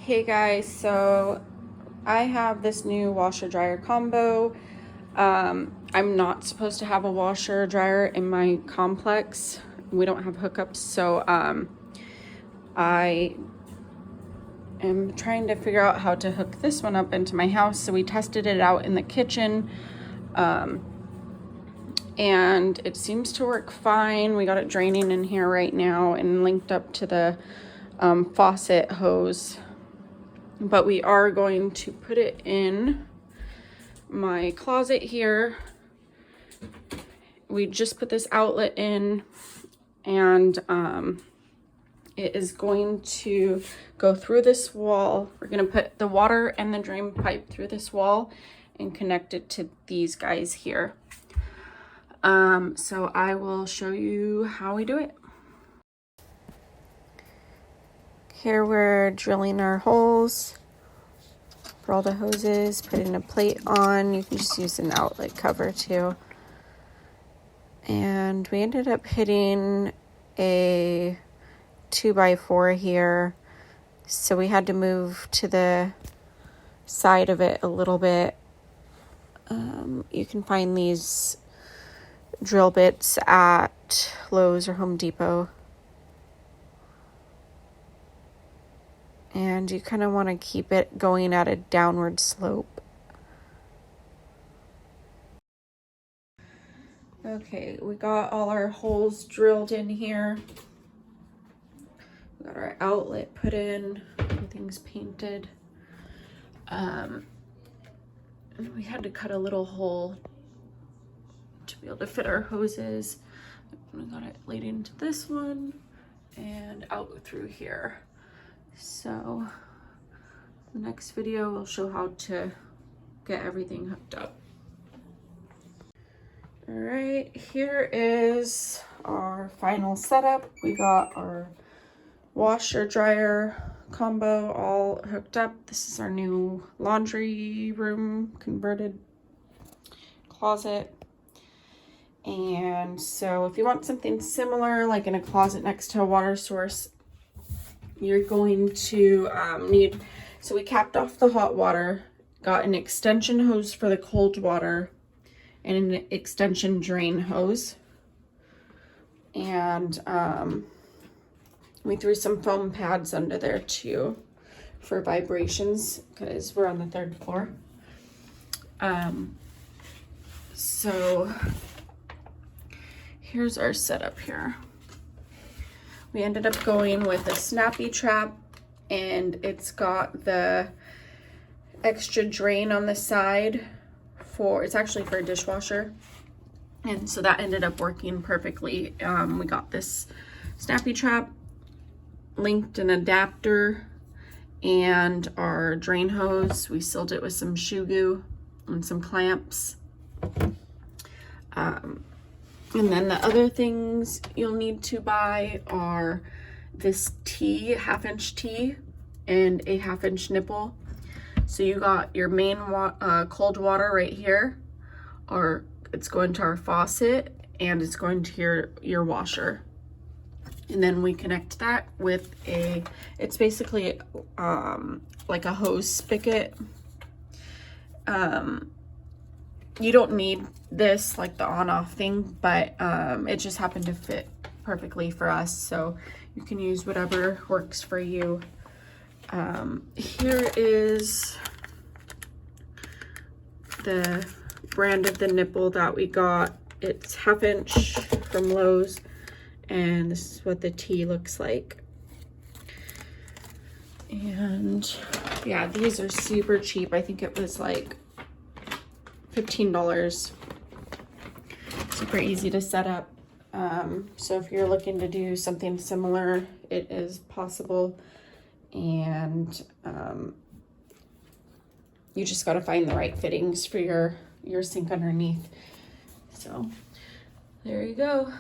Hey guys, so I have this new washer dryer combo. I'm not supposed to have a washer dryer in my complex. We don't have hookups, so I am trying to figure out how to hook this one up into my house. So we tested it out in the kitchen, and it seems to work fine. We got it draining in here right now and linked up to the faucet hose. But we are going to put it in my closet here. We just put this outlet in, and it is going to go through this wall. We're going to put the water and the drain pipe through this wall and connect it to these guys here. So I will show you how we do it. Here we're drilling our holes for all the hoses, putting a plate on. You can just use an outlet cover too. And we ended up hitting a 2x4 here. So we had to move to the side of it a little bit. You can find these drill bits at Lowe's or Home Depot. And you kind of want to keep it going at a downward slope. Okay, we got all our holes drilled in here. We got our outlet put in. Everything's painted. And we had to cut a little hole to be able to fit our hoses. We got it laid into this one and out through here. So the next video will show how to get everything hooked up. All right, here is our final setup. We got our washer dryer combo all hooked up. This is our new laundry room converted closet. And so if you want something similar, like in a closet next to a water source, you're going to need, so we capped off the hot water, got an extension hose for the cold water, and an extension drain hose. And we threw some foam pads under there too for vibrations, because we're on the 3rd floor. So here's our setup here. We ended up going with a Snappy trap, and it's got the extra drain on the side it's actually for a dishwasher. And so that ended up working perfectly. We got this Snappy trap, linked an adapter, and our drain hose. We sealed it with some shoe glue and some clamps. And then the other things you'll need to buy are this T, 1/2-inch T, and a 1/2-inch nipple. So you got your main cold water right here, or it's going to our faucet, and it's going to your washer. And then we connect that with it's basically like a hose spigot. You don't need this, like the on-off thing, but it just happened to fit perfectly for us, so you can use whatever works for you. Here is the brand of the nipple that we got. It's 1/2-inch from Lowe's, and this is what the T looks like. And yeah, these are super cheap. I think it was like $15. Super easy to set up. So if you're looking to do something similar, it is possible. And you just got to find the right fittings for your sink underneath. So there you go.